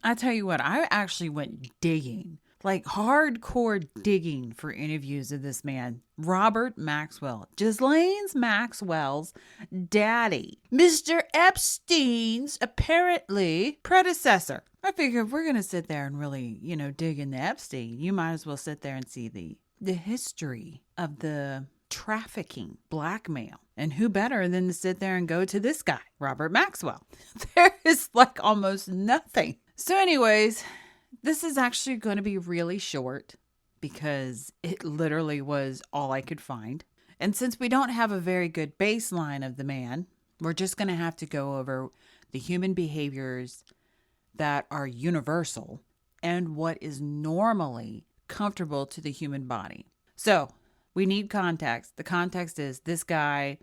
I tell you what, I actually went digging, like hardcore digging for interviews of this man, Robert Maxwell, Ghislaine Maxwell's daddy, Mr. Epstein's apparently predecessor. I figure if we're going to sit there and really, dig into Epstein, you might as well sit there and see the history of the trafficking, blackmail. And who better than to sit there and go to this guy, Robert Maxwell? There is like almost nothing. So anyways, this is actually going to be really short because it literally was all I could find. And since we don't have a very good baseline of the man, we're just going to have to go over the human behaviors that are universal and what is normally comfortable to the human body. So we need context. The context is this guy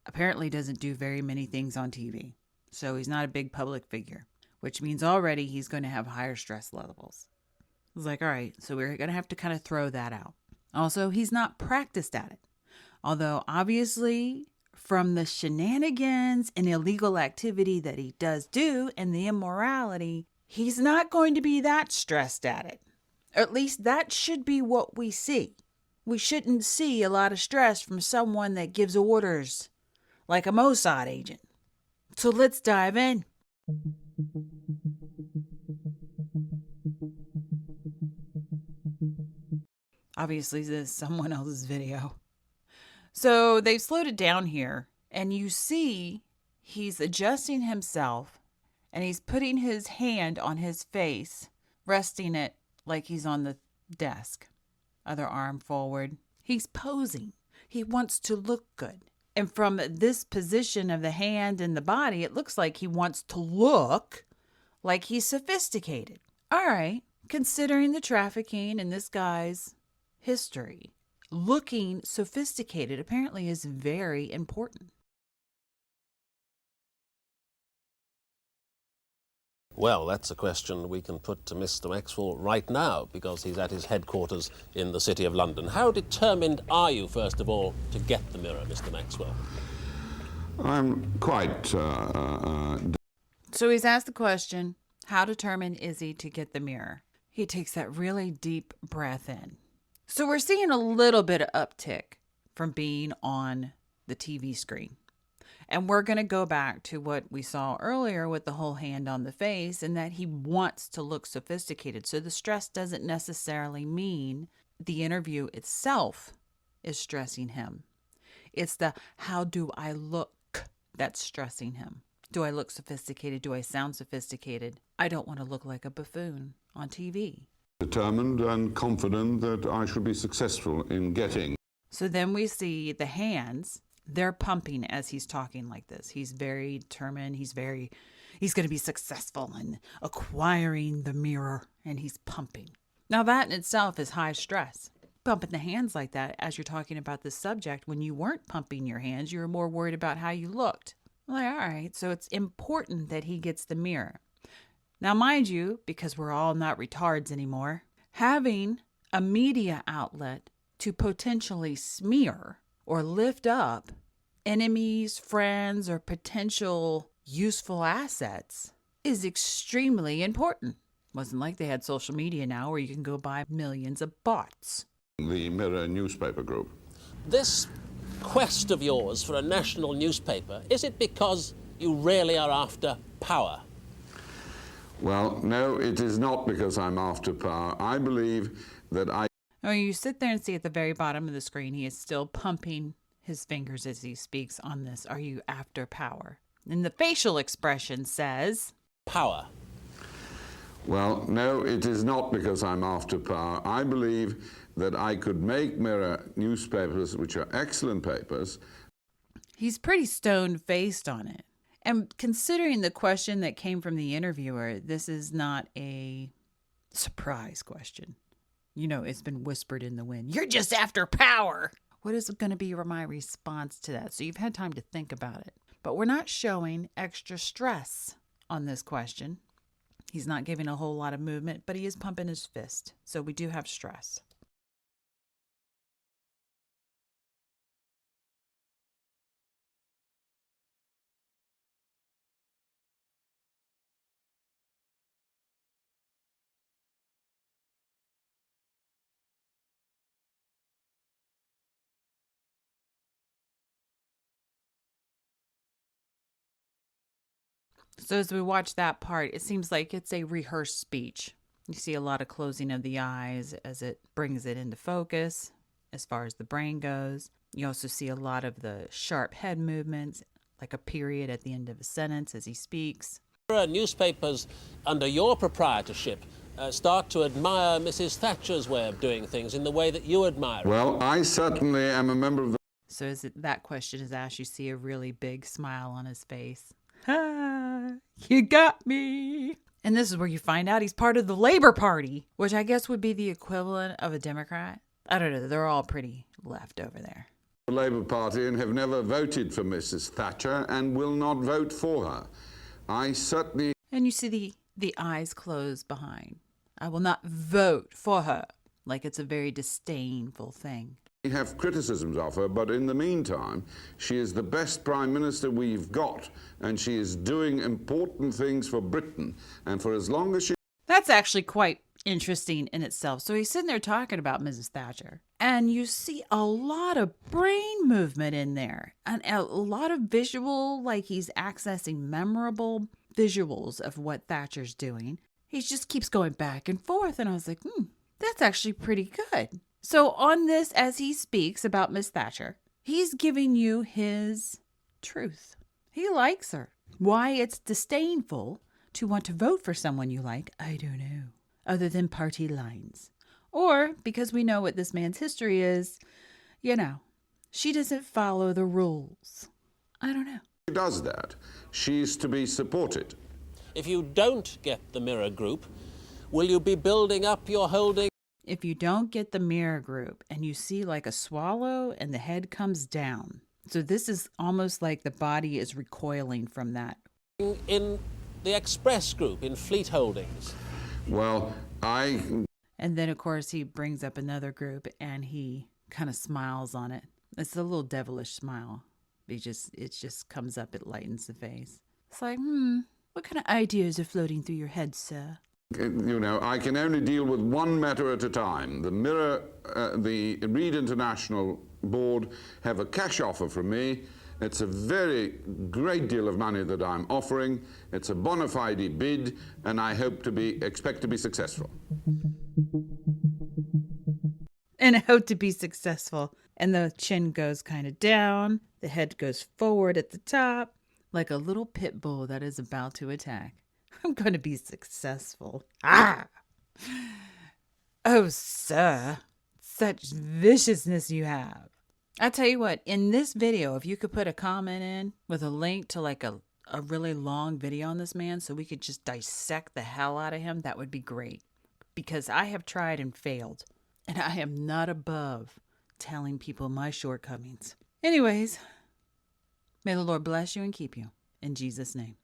apparently doesn't do very many things on TV. So he's not a big public figure, which means already he's going to have higher stress levels. I was like, all right, so we're going to have to kind of throw that out. Also, he's not practiced at it. Although obviously from the shenanigans and illegal activity that he does do and the immorality, he's not going to be that stressed at it. Or at least that should be what we see. We shouldn't see a lot of stress from someone that gives orders like a Mossad agent. So let's dive in. Obviously, this is someone else's video. So they've slowed it down here, and you see he's adjusting himself, and he's putting his hand on his face, resting it like he's on the desk. Other arm forward. He's posing. He wants to look good. And from this position of the hand and the body, it looks like he wants to look like he's sophisticated. All right, considering the trafficking in this guy's history, looking sophisticated apparently is very important. Well, that's a question we can put to Mr. Maxwell right now, because he's at his headquarters in the City of London. How determined are you, first of all, to get the mirror, Mr. Maxwell? I'm quite... So he's asked the question, how determined is he to get the mirror? He takes that really deep breath in. So we're seeing a little bit of uptick from being on the TV screen. And we're going to go back to what we saw earlier with the whole hand on the face, and that he wants to look sophisticated. So the stress doesn't necessarily mean the interview itself is stressing him. It's the how do I look that's stressing him. Do I look sophisticated? Do I sound sophisticated? I don't want to look like a buffoon on TV. Determined and confident that I shall be successful in getting. So then we see the hands. They're pumping as he's talking like this. He's very determined. He's going to be successful in acquiring the mirror, and he's pumping. Now that in itself is high stress. Pumping the hands like that as you're talking about this subject, when you weren't pumping your hands, you were more worried about how you looked. Like, all right, so it's important that he gets the mirror. Now, mind you, because we're all not retards anymore, having a media outlet to potentially smear or lift up enemies, friends, or potential useful assets is extremely important. Wasn't like they had social media now where you can go buy millions of bots. The Mirror newspaper group. This quest of yours for a national newspaper, is it because you really are after power? Well, no, it is not because I'm after power. I believe that Oh, you sit there and see at the very bottom of the screen, he is still pumping his fingers as he speaks on this. Are you after power? And the facial expression says... Power. Well, no, it is not because I'm after power. I believe that I could make Mirror newspapers, which are excellent papers. He's pretty stone-faced on it. And considering the question that came from the interviewer, this is not a surprise question. You know, it's been whispered in the wind. You're just after power. What is going to be my response to that? So you've had time to think about it. But we're not showing extra stress on this question. He's not giving a whole lot of movement, but he is pumping his fist. So we do have stress. So as we watch that part, it seems like it's a rehearsed speech. You see a lot of closing of the eyes as it brings it into focus as far as the brain goes. You also see a lot of the sharp head movements, like a period at the end of a sentence as he speaks. Newspapers under your proprietorship start to admire Mrs. Thatcher's way of doing things in the way that you admire it. Well, I certainly am a member of the... So as that question is asked, you see a really big smile on his face. Ha! You got me! And this is where you find out he's part of the Labor Party, which I guess would be the equivalent of a Democrat. I don't know. They're all pretty left over there. Labour Party and have never voted for Mrs. Thatcher and will not vote for her. I certainly... And you see the eyes close behind. I will not vote for her. Like it's a very disdainful thing. We have criticisms of her, but in the meantime, she is the best Prime Minister we've got, and she is doing important things for Britain. And for as long as she... That's actually quite interesting in itself. So he's sitting there talking about Mrs. Thatcher, and you see a lot of brain movement in there, and a lot of visual, like he's accessing memorable visuals of what Thatcher's doing. He just keeps going back and forth, and I was like, that's actually pretty good. So on this, as he speaks about Miss Thatcher, he's giving you his truth. He likes her. Why it's disdainful to want to vote for someone you like, I don't know, other than party lines. Or because we know what this man's history is, she doesn't follow the rules. I don't know. She does that. She's to be supported. If you don't get the Mirror Group, will you be building up your holding? If you don't get the Mirror Group and you see like a swallow and the head comes down. So this is almost like the body is recoiling from that. In the Express Group, in Fleet Holdings. Well, And then, of course, he brings up another group and he kind of smiles on it. It's a little devilish smile. It just comes up, it lightens the face. It's like, what kind of ideas are floating through your head, sir? I can only deal with one matter at a time. The Mirror, the Reed International Board have a cash offer from me. It's a very great deal of money that I'm offering. It's a bona fide bid, and I expect to be successful. And I hope to be successful. And the chin goes kind of down. The head goes forward at the top, like a little pit bull that is about to attack. I'm going to be successful. Ah! Oh, sir. Such viciousness you have. I tell you what, in this video, if you could put a comment in with a link to like a really long video on this man so we could just dissect the hell out of him, that would be great. Because I have tried and failed. And I am not above telling people my shortcomings. Anyways, may the Lord bless you and keep you. In Jesus' name.